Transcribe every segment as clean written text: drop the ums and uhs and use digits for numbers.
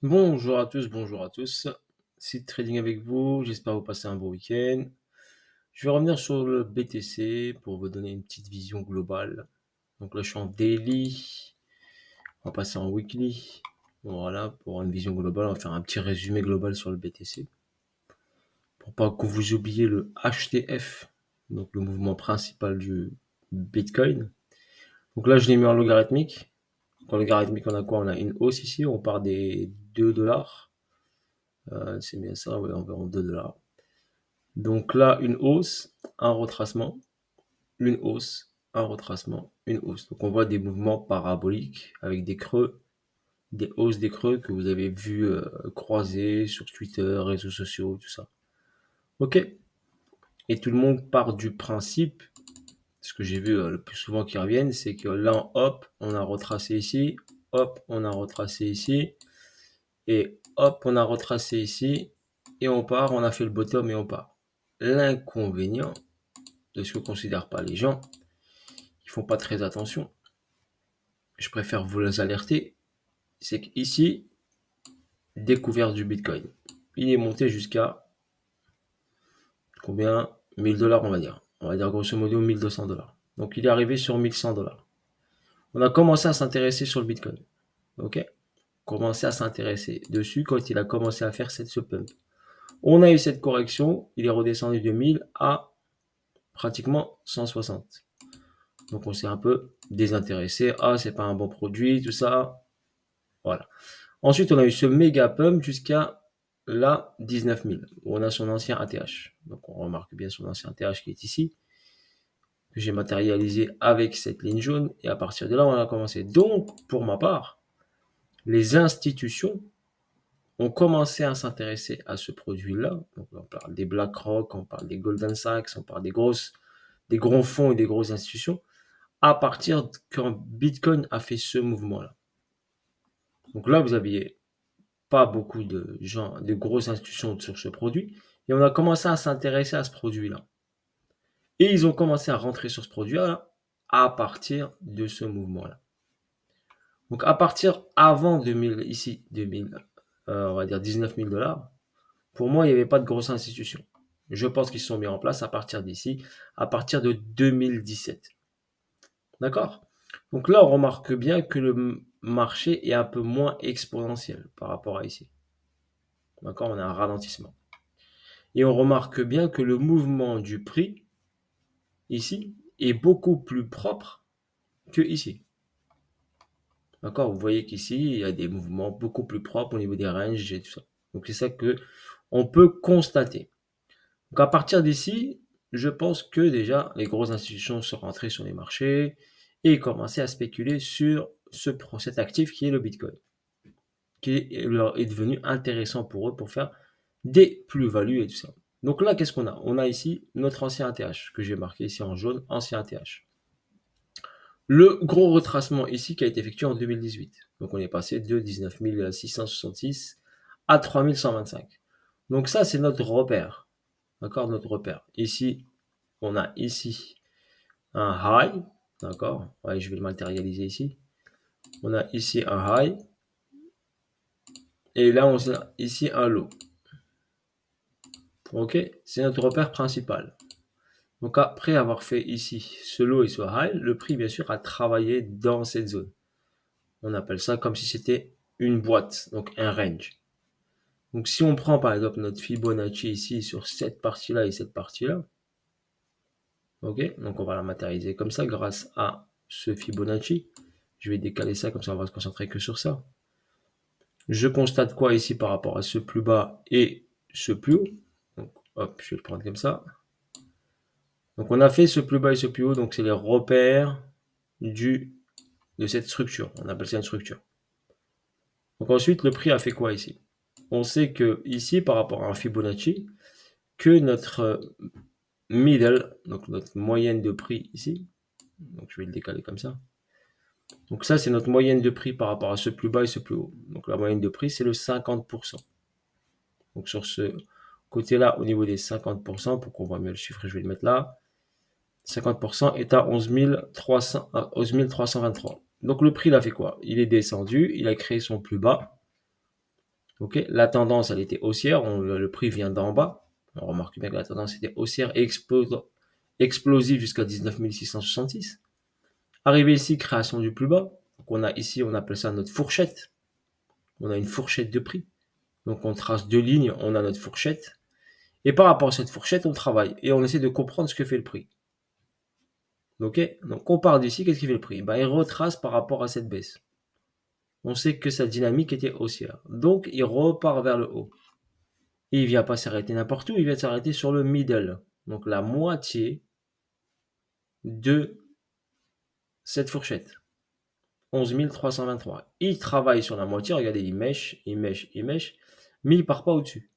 Bonjour à tous. Site Trading avec vous, j'espère vous passer un bon week-end. Je vais revenir sur le BTC pour vous donner une petite vision globale. Donc là, je suis en daily, on va passer en weekly. Voilà, pour une vision globale, on va faire un petit résumé global sur le BTC. Pour pas que vous oubliez le HTF, donc le mouvement principal du Bitcoin. Donc là, je l'ai mis en logarithmique. En logarithmique, on a quoi? On a une hausse ici, on part des 2 dollars. C'est bien ça, ouais, environ 2 dollars. Donc là, une hausse, un retracement, une hausse, un retracement, une hausse. Donc on voit des mouvements paraboliques avec des creux, des hausses, des creux que vous avez vu croiser sur Twitter, réseaux sociaux, tout ça. Ok. Et tout le monde part du principe, ce que j'ai vu le plus souvent qui reviennent, c'est que là, hop, on a retracé ici, hop, on a retracé ici, et hop, on a retracé ici, et on part, on a fait le bottom et on part. L'inconvénient de ce que considèrent pas les gens, ils font pas très attention. Je préfère vous les alerter, c'est qu'ici, découverte du Bitcoin. Il est monté jusqu'à combien? 1000 dollars, on va dire. On va dire grosso modo 1200 dollars. Donc il est arrivé sur 1100 dollars. On a commencé à s'intéresser sur le Bitcoin. Ok? Commencé à s'intéresser dessus quand il a commencé à faire ce pump. On a eu cette correction, il est redescendu de 1000 à pratiquement 160. Donc on s'est un peu désintéressé. Ah, c'est pas un bon produit, tout ça. Voilà. Ensuite, on a eu ce méga pump jusqu'à la 19 000, où on a son ancien ATH. Donc on remarque bien son ancien ATH qui est ici, que j'ai matérialisé avec cette ligne jaune. Et à partir de là, on a commencé. Donc, pour ma part, les institutions ont commencé à s'intéresser à ce produit-là. Donc on parle des BlackRock, on parle des Golden Sachs, on parle des gros fonds et des grosses institutions, à partir quand Bitcoin a fait ce mouvement-là. Donc là, vous aviez pas beaucoup de gens, de grosses institutions sur ce produit, et on a commencé à s'intéresser à ce produit-là. Et ils ont commencé à rentrer sur ce produit-là à partir de ce mouvement-là. Donc à partir avant 2000, ici 2000, on va dire 19 000 dollars, pour moi, il n'y avait pas de grosses institutions. Je pense qu'ils se sont mis en place à partir d'ici, à partir de 2017. D'accord? Donc là, on remarque bien que le marché est un peu moins exponentiel par rapport à ici. D'accord? On a un ralentissement. Et on remarque bien que le mouvement du prix, ici, est beaucoup plus propre que ici. D'accord? Vous voyez qu'ici, il y a des mouvements beaucoup plus propres au niveau des ranges et tout ça. Donc c'est ça que on peut constater. Donc à partir d'ici, je pense que déjà les grosses institutions sont rentrées sur les marchés et commencé à spéculer sur cet actif qui est le Bitcoin, qui est devenu intéressant pour eux pour faire des plus-values et tout ça. Donc là, qu'est-ce qu'on a? On a ici notre ancien ATH, que j'ai marqué ici en jaune, ancien ATH. Le gros retracement ici qui a été effectué en 2018. Donc on est passé de 19 666 à 3125. Donc ça, c'est notre repère. D'accord? Notre repère. Ici, on a ici un high. D'accord? Ouais, je vais le matérialiser ici. On a ici un high. Et là, on a ici un low. Ok? C'est notre repère principal. Donc après avoir fait ici ce low et ce high, le prix bien sûr a travaillé dans cette zone. On appelle ça comme si c'était une boîte, donc un range. Donc si on prend par exemple notre Fibonacci ici sur cette partie-là et cette partie-là, ok, donc on va la matérialiser comme ça grâce à ce Fibonacci. Je vais décaler ça comme ça, on va se concentrer que sur ça. Je constate quoi ici par rapport à ce plus bas et ce plus haut. Donc hop, je vais le prendre comme ça. Donc on a fait ce plus bas et ce plus haut, donc c'est les repères de cette structure. On appelle ça une structure. Donc ensuite, le prix a fait quoi ici? On sait que ici, par rapport à un Fibonacci, que notre middle, donc notre moyenne de prix ici, donc je vais le décaler comme ça. Donc ça, c'est notre moyenne de prix par rapport à ce plus bas et ce plus haut. Donc la moyenne de prix, c'est le 50%. Donc sur ce côté-là, au niveau des 50%, pour qu'on voit mieux le chiffre, je vais le mettre là. 50% est à 11 323. Donc le prix, il a fait quoi? Il est descendu, il a créé son plus bas. Ok, la tendance, elle était haussière, le prix vient d'en bas. On remarque bien que la tendance était haussière et explosive jusqu'à 19 666. Arrivé ici, création du plus bas. Donc on a ici, on appelle ça notre fourchette. On a une fourchette de prix. Donc on trace deux lignes, on a notre fourchette. Et par rapport à cette fourchette, on travaille et on essaie de comprendre ce que fait le prix. Ok, donc on part d'ici, qu'est-ce qui fait le prix? Il retrace par rapport à cette baisse. On sait que sa dynamique était haussière. Donc il repart vers le haut. Et il ne vient pas s'arrêter n'importe où, il vient s'arrêter sur le middle. Donc la moitié de cette fourchette. 11 323. Il travaille sur la moitié, regardez, il mèche, mais il ne part pas au-dessus.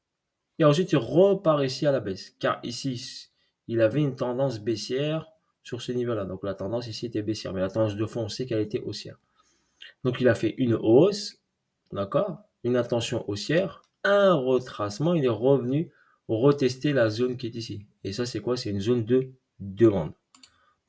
Et ensuite, il repart ici à la baisse, car ici, il avait une tendance baissière sur ce niveau-là. Donc la tendance ici était baissière, mais la tendance de fond, on sait qu'elle était haussière. Donc il a fait une hausse, d'accord, une intention haussière, un retracement, il est revenu retester la zone qui est ici. Et ça, c'est quoi? C'est une zone de demande.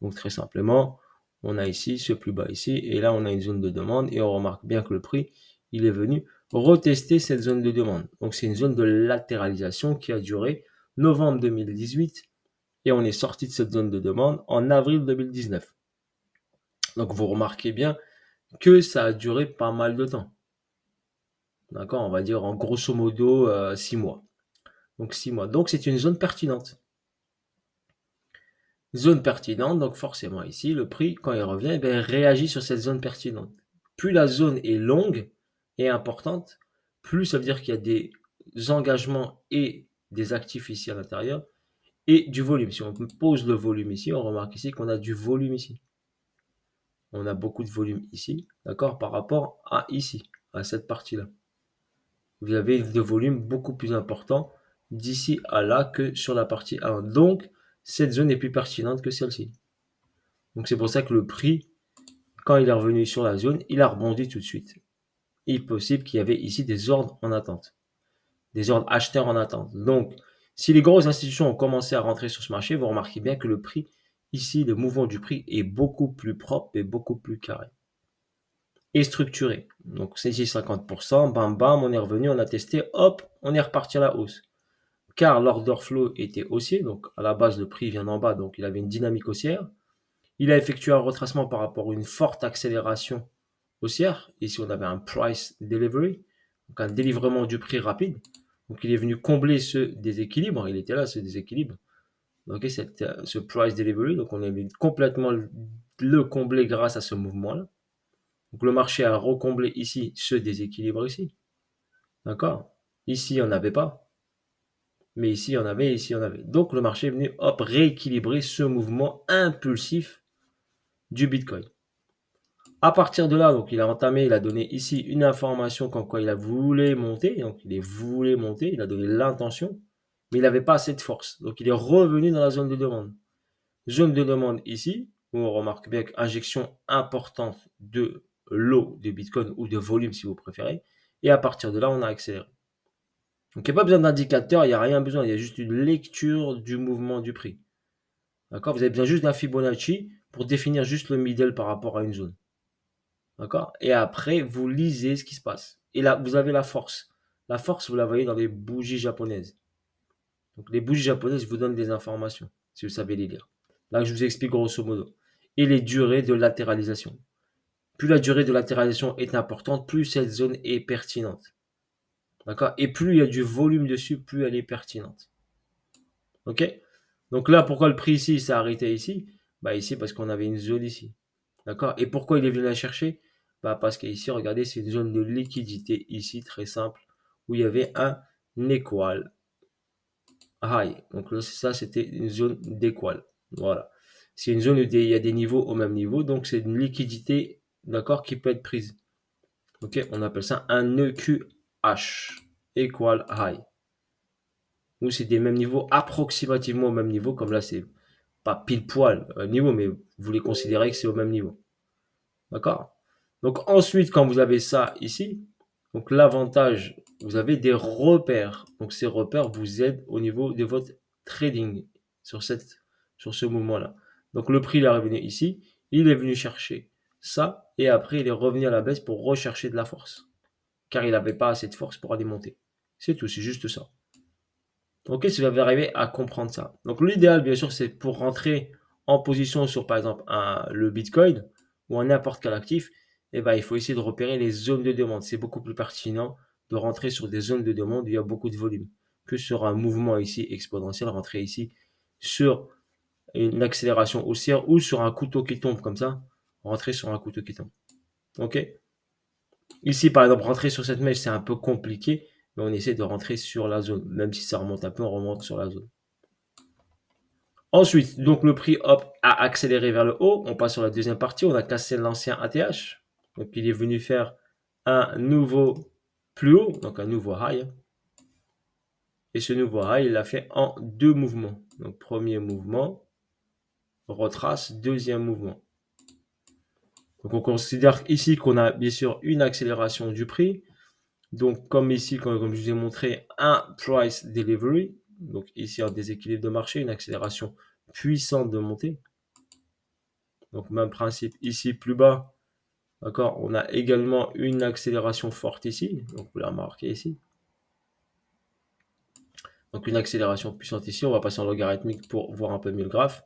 Donc très simplement, on a ici ce plus bas ici, et là on a une zone de demande, et on remarque bien que le prix, il est venu retester cette zone de demande. Donc c'est une zone de latéralisation qui a duré novembre 2018, et on est sorti de cette zone de demande en avril 2019. Donc vous remarquez bien que ça a duré pas mal de temps. D'accord, on va dire en grosso modo 6 mois. Donc 6 mois. Donc c'est une zone pertinente. Zone pertinente, donc forcément ici, le prix, quand il revient, il réagit sur cette zone pertinente. Plus la zone est longue et importante, plus ça veut dire qu'il y a des engagements et des actifs ici à l'intérieur et du volume. Si on pose le volume ici, on remarque ici qu'on a du volume ici. On a beaucoup de volume ici, d'accord, par rapport à ici, à cette partie-là. Vous avez de volume beaucoup plus important d'ici à là que sur la partie 1. Donc, cette zone est plus pertinente que celle-ci. Donc, c'est pour ça que le prix, quand il est revenu sur la zone, il a rebondi tout de suite. Il est possible qu'il y avait ici des ordres en attente, des ordres acheteurs en attente. Donc, si les grosses institutions ont commencé à rentrer sur ce marché, vous remarquez bien que le prix, ici, le mouvement du prix est beaucoup plus propre et beaucoup plus carré. Et structuré. Donc, c'est ici 50%, bam bam, on est revenu, on a testé, hop, on est reparti à la hausse. Car l'order flow était haussier, donc à la base, le prix vient d'en bas, donc il avait une dynamique haussière. Il a effectué un retracement par rapport à une forte accélération haussière. Ici, on avait un price delivery, donc un délivrement du prix rapide. Donc, il est venu combler ce déséquilibre. Il était là, ce déséquilibre. Donc, ce price delivery, donc on est venu complètement le combler grâce à ce mouvement-là. Donc, le marché a recomblé ici ce déséquilibre ici. D'accord? Ici, on n'avait pas. Mais ici, il y en avait, ici, il y en avait. Donc, le marché est venu, hop, rééquilibrer ce mouvement impulsif du Bitcoin. À partir de là, donc, il a entamé, il a donné ici une information comme quoi il a voulu monter. Donc, il voulu monter, il a donné l'intention, mais il n'avait pas assez de force. Donc, il est revenu dans la zone de demande. Zone de demande ici, où on remarque bien qu'injection importante de l'eau de Bitcoin ou de volume si vous préférez. Et à partir de là, on a accéléré. Donc, il n'y a pas besoin d'indicateur, il n'y a rien besoin. Il y a juste une lecture du mouvement du prix. D'accord? Vous avez besoin juste d'un Fibonacci pour définir juste le middle par rapport à une zone. D'accord? Et après, vous lisez ce qui se passe. Et là, vous avez la force. La force, vous la voyez dans les bougies japonaises. Donc, les bougies japonaises vous donnent des informations, si vous savez les lire. Là, je vous explique grosso modo. Et les durées de latéralisation. Plus la durée de latéralisation est importante, plus cette zone est pertinente. D'accord? Et plus il y a du volume dessus, plus elle est pertinente. Ok? Donc là, pourquoi le prix ici s'est arrêté ici? Ici, parce qu'on avait une zone ici. D'accord? Et pourquoi il est venu la chercher? Parce qu'ici, regardez, c'est une zone de liquidité ici, très simple, où il y avait un équal high. Donc là, ça, c'était une zone d'équal. Voilà. C'est une zone où il y a des niveaux au même niveau, donc c'est une liquidité, d'accord, qui peut être prise. Ok? On appelle ça un EQH, equal high. Où c'est des mêmes niveaux, approximativement au même niveau, comme là, c'est pas pile poil niveau, mais vous les considérez que c'est au même niveau. D'accord? Donc ensuite, quand vous avez ça ici, donc l'avantage, vous avez des repères. Donc ces repères vous aident au niveau de votre trading sur ce mouvement-là. Donc le prix il est revenu ici, il est venu chercher ça, et après il est revenu à la baisse pour rechercher de la force. car il n'avait pas assez de force pour aller monter. C'est tout, c'est juste ça. Ok, si vous avez arrivé à comprendre ça. Donc l'idéal, bien sûr, c'est pour rentrer en position sur, par exemple, le Bitcoin ou un n'importe quel actif, eh ben, il faut essayer de repérer les zones de demande. C'est beaucoup plus pertinent de rentrer sur des zones de demande où il y a beaucoup de volume que sur un mouvement ici exponentiel, rentrer ici sur une accélération haussière ou sur un couteau qui tombe comme ça, rentrer sur un couteau qui tombe. Ok. Ici, par exemple, rentrer sur cette mèche, c'est un peu compliqué, mais on essaie de rentrer sur la zone. Même si ça remonte un peu, on remonte sur la zone. Ensuite, donc le prix hop a accéléré vers le haut. On passe sur la deuxième partie. On a cassé l'ancien ATH. Donc il est venu faire un nouveau plus haut, donc un nouveau high. Et ce nouveau high, il l'a fait en deux mouvements. Donc premier mouvement, retrace, deuxième mouvement. Donc on considère ici qu'on a bien sûr une accélération du prix. Donc comme ici, comme je vous ai montré, un price delivery. Donc ici un déséquilibre de marché, une accélération puissante de montée. Donc même principe ici plus bas. D'accord. On a également une accélération forte ici. Donc vous la remarquez ici. Donc une accélération puissante ici. On va passer en logarithmique pour voir un peu mieux le graphe.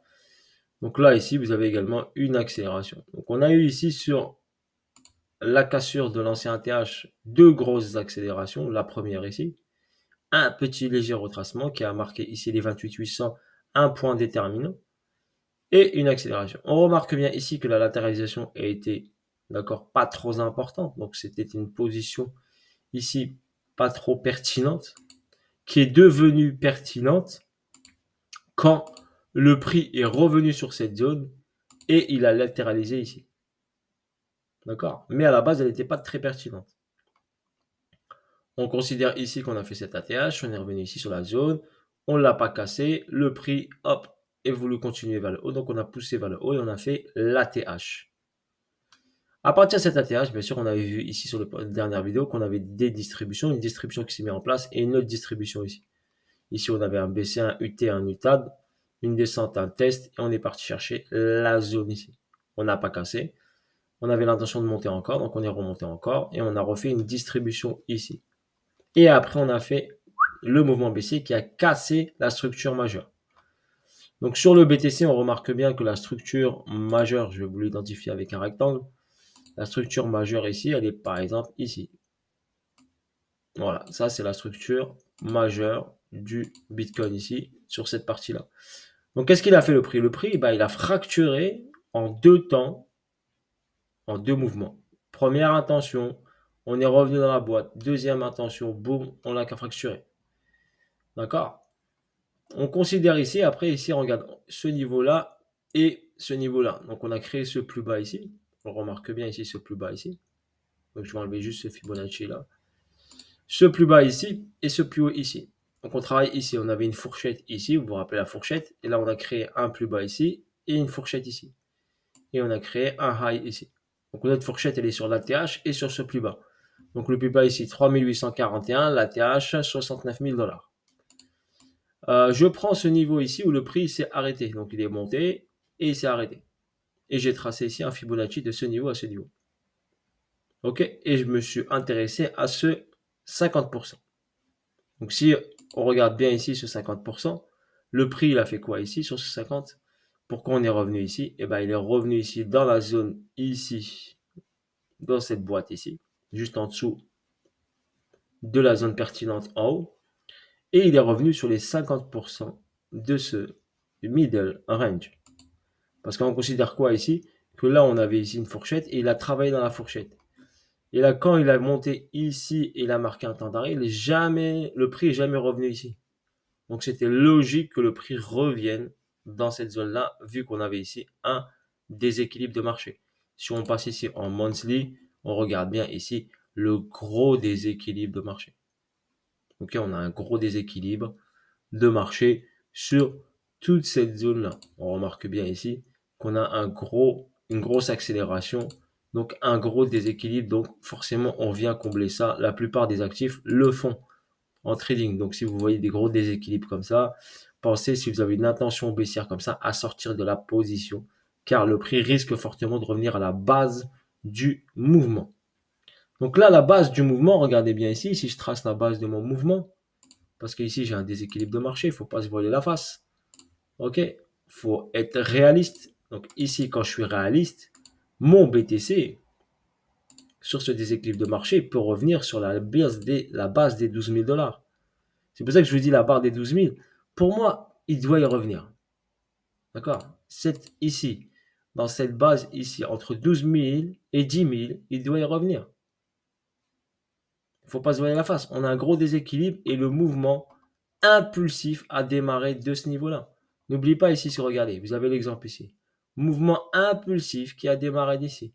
Donc là ici vous avez également une accélération. Donc on a eu ici sur la cassure de l'ancien ATH deux grosses accélérations. La première ici. Un petit léger retracement qui a marqué ici les 28 800, un point déterminant. Et une accélération. On remarque bien ici que la latéralisation a été, d'accord, pas trop importante. Donc c'était une position ici pas trop pertinente, qui est devenue pertinente quand le prix est revenu sur cette zone et il a latéralisé ici. D'accord. Mais à la base, elle n'était pas très pertinente. On considère ici qu'on a fait cet ATH, on est revenu ici sur la zone, on ne l'a pas cassé, le prix, hop, est voulu continuer vers le haut, donc on a poussé vers le haut et on a fait l'ATH. À partir de cet ATH, bien sûr, on avait vu ici sur la dernière vidéo qu'on avait des distributions, une distribution qui s'est mise en place et une autre distribution ici. Ici, on avait un BC, un UT, un UTAD, une descente, un test, et on est parti chercher la zone ici. On n'a pas cassé. On avait l'intention de monter encore, donc on est remonté encore, et on a refait une distribution ici. Et après, on a fait le mouvement baissier qui a cassé la structure majeure. Donc sur le BTC, on remarque bien que la structure majeure, je vais vous l'identifier avec un rectangle, la structure majeure ici, elle est par exemple ici. Voilà, ça c'est la structure majeure du Bitcoin ici, sur cette partie-là. Donc qu'est-ce qu'il a fait le prix? Le prix, il a fracturé en deux temps, en deux mouvements. Première intention, on est revenu dans la boîte. Deuxième intention, boum, on l'a fracturé. D'accord? On considère ici, après ici, on regarde ce niveau-là et ce niveau-là. Donc on a créé ce plus bas ici. On remarque bien ici ce plus bas ici. Donc je vais enlever juste ce Fibonacci là. Ce plus bas ici et ce plus haut ici. Donc on travaille ici, on avait une fourchette ici, vous vous rappelez la fourchette, et là on a créé un plus bas ici et une fourchette ici. Et on a créé un high ici. Donc notre fourchette elle est sur l'ATH et sur ce plus bas. Donc le plus bas ici 3841, l'ATH 69 000 $. Je prends ce niveau ici où le prix s'est arrêté. Donc il est monté et il s'est arrêté. Et j'ai tracé ici un Fibonacci de ce niveau à ce niveau. Ok, et je me suis intéressé à ce 50%. Donc si on regarde bien ici ce 50%, le prix il a fait quoi ici sur ce 50? Pourquoi on est revenu ici? Eh bien il est revenu ici dans la zone ici, dans cette boîte ici, juste en dessous de la zone pertinente en haut. Et il est revenu sur les 50% de ce middle range. Parce qu'on considère quoi ici? Que là on avait ici une fourchette et il a travaillé dans la fourchette. Et là, quand il a monté ici et il a marqué un temps d'arrêt, le prix n'est jamais revenu ici. Donc, c'était logique que le prix revienne dans cette zone-là, vu qu'on avait ici un déséquilibre de marché. Si on passe ici en monthly, on regarde bien ici le gros déséquilibre de marché. Ok, on a un gros déséquilibre de marché sur toute cette zone-là. On remarque bien ici qu'on a une grosse accélération, donc un gros déséquilibre. Donc forcément, on vient combler ça. La plupart des actifs le font en trading. Donc si vous voyez des gros déséquilibres comme ça, pensez, si vous avez une intention baissière comme ça, à sortir de la position, car le prix risque fortement de revenir à la base du mouvement. Donc là, la base du mouvement, regardez bien ici, si je trace la base de mon mouvement, parce qu'ici j'ai un déséquilibre de marché, il ne faut pas se voiler la face. Ok, il faut être réaliste. Donc ici, quand je suis réaliste, mon BTC, sur ce déséquilibre de marché, peut revenir sur la base des 12 000 $. C'est pour ça que je vous dis la barre des 12 000. Pour moi, il doit y revenir. D'accord? Ici, dans cette base ici, entre 12 000 et 10 000, il doit y revenir. Il ne faut pas se voiler la face. On a un gros déséquilibre et le mouvement impulsif a démarré de ce niveau-là. N'oubliez pas ici, si vous regardez, vous avez l'exemple ici. Mouvement impulsif qui a démarré d'ici.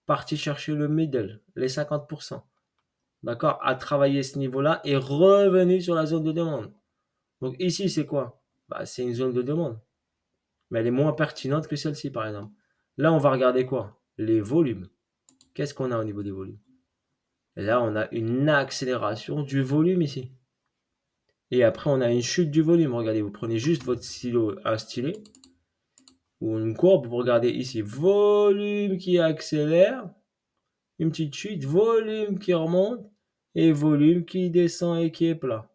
Parti chercher le middle, les 50%. D'accord? A travaillé ce niveau-là et revenu sur la zone de demande. Donc ici, c'est quoi? Bah, c'est une zone de demande. Mais elle est moins pertinente que celle-ci, par exemple. Là, on va regarder quoi? Les volumes. Qu'est-ce qu'on a au niveau des volumes? Et là, on a une accélération du volume ici. Et après, on a une chute du volume. Regardez, vous prenez juste votre stylo, un stylet ou une courbe. Vous regardez ici, volume qui accélère, une petite chute, volume qui remonte et volume qui descend et qui est plat.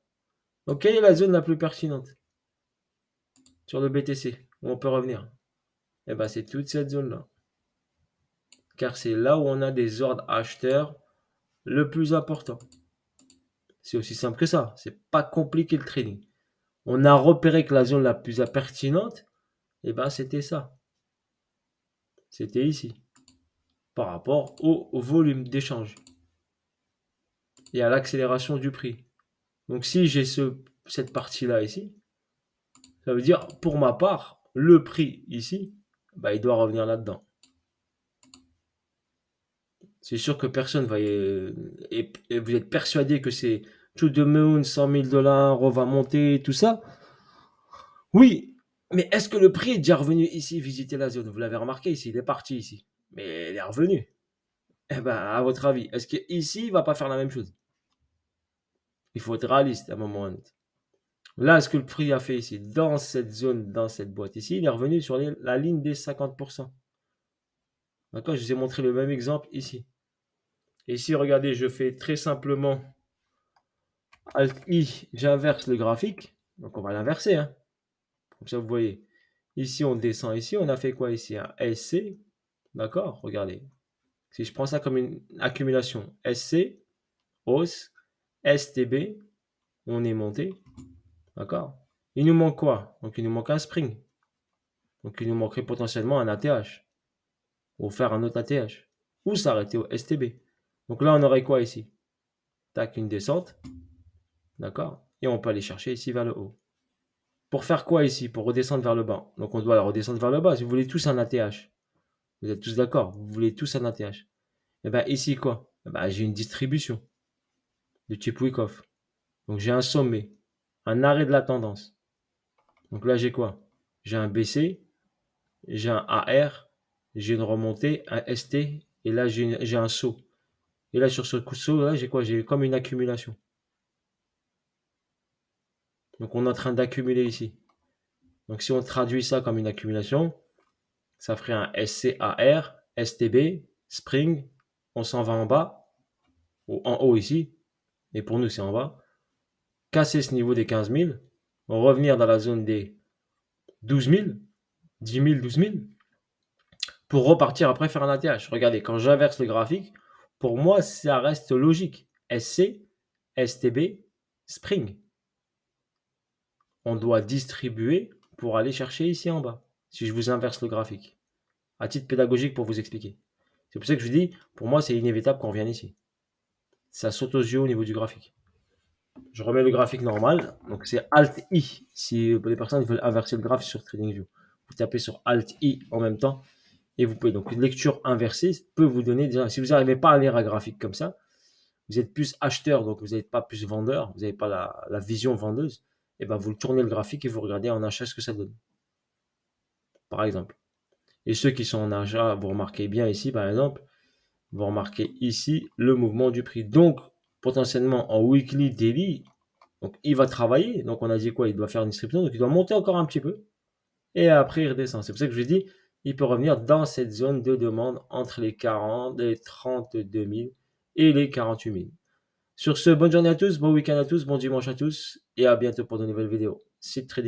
Donc, quelle est la zone la plus pertinente sur le BTC où on peut revenir? Eh bien, c'est toute cette zone-là. Car c'est là où on a des ordres acheteurs le plus important. C'est aussi simple que ça. C'est pas compliqué le trading. On a repéré que la zone la plus pertinente, eh ben, c'était ça. C'était ici. Par rapport au volume d'échange et à l'accélération du prix. Donc si j'ai cette partie-là ici, ça veut dire pour ma part, le prix ici, bah, il doit revenir là-dedans. C'est sûr que personne va et vous êtes persuadé que c'est tout de moon, 100 000 $, on va monter, tout ça. Oui, mais est-ce que le prix est déjà revenu ici visiter la zone? Vous l'avez remarqué ici, il est parti ici. Mais il est revenu. Eh ben, à votre avis, est-ce qu'ici, il va pas faire la même chose? Il faut être réaliste à un moment ou à un autre. Là, ce que le prix a fait ici, dans cette zone, dans cette boîte ici, il est revenu sur la ligne des 50%. D'accord? Je vous ai montré le même exemple ici. Et ici, regardez, je fais très simplement Alt-I, j'inverse le graphique. Donc, on va l'inverser. Hein. Comme ça, vous voyez. Ici, on descend ici. On a fait quoi ici? Un SC. D'accord? Regardez. Si je prends ça comme une accumulation, SC, hausse, STB, on est monté. D'accord? Il nous manque quoi? Donc, il nous manque un spring. Donc, il nous manquerait potentiellement un ATH. Ou faire un autre ATH. Ou s'arrêter au STB. Donc là, on aurait quoi ici? Tac, une descente. D'accord? Et on peut aller chercher ici vers le haut. Pour faire quoi ici? Pour redescendre vers le bas. Donc on doit redescendre vers le bas. Si vous voulez tous un ATH. Vous êtes tous d'accord? Vous voulez tous un ATH. Et bien ici quoi? Eh ben, j'ai une distribution de type Wyckoff. Donc j'ai un sommet. Un arrêt de la tendance. Donc là j'ai quoi? J'ai un BC. J'ai un AR. J'ai une remontée. Un ST. Et là j'ai un saut. Et là sur ce coup de saut là j'ai quoi? J'ai comme une accumulation. Donc on est en train d'accumuler ici. Donc si on traduit ça comme une accumulation, ça ferait un SCAR, STB, Spring, on s'en va en bas, ou en haut ici, et pour nous c'est en bas, casser ce niveau des 15 000, revenir dans la zone des 12 000, 10 000, 12 000, pour repartir après faire un ATH. Regardez, quand j'inverse le graphique, pour moi ça reste logique. SC, STB, Spring. On doit distribuer pour aller chercher ici en bas, si je vous inverse le graphique. À titre pédagogique pour vous expliquer. C'est pour ça que je vous dis, pour moi, c'est inévitable qu'on revienne ici. Ça saute aux yeux au niveau du graphique. Je remets le graphique normal. Donc, c'est Alt-I. Si les personnes veulent inverser le graphe sur TradingView, vous tapez sur Alt-I en même temps. Et vous pouvez. Donc, une lecture inversée peut vous donner déjà. Si vous n'arrivez pas à lire un graphique comme ça, vous êtes plus acheteur, donc vous n'êtes pas plus vendeur, vous n'avez pas la vision vendeuse, et ben vous tournez le graphique et vous regardez en achat ce que ça donne. Par exemple. Et ceux qui sont en achat, vous remarquez bien ici, par exemple, vous remarquez ici le mouvement du prix. Donc, potentiellement en weekly, daily, donc il va travailler. Donc, on a dit quoi? Il doit faire une distribution. Donc, il doit monter encore un petit peu. Et après, il redescend. C'est pour ça que je dis, il peut revenir dans cette zone de demande entre les 40 et 32 000 et les 48 000. Sur ce, bonne journée à tous, bon week-end à tous, bon dimanche à tous et à bientôt pour de nouvelles vidéos. Seed Trading.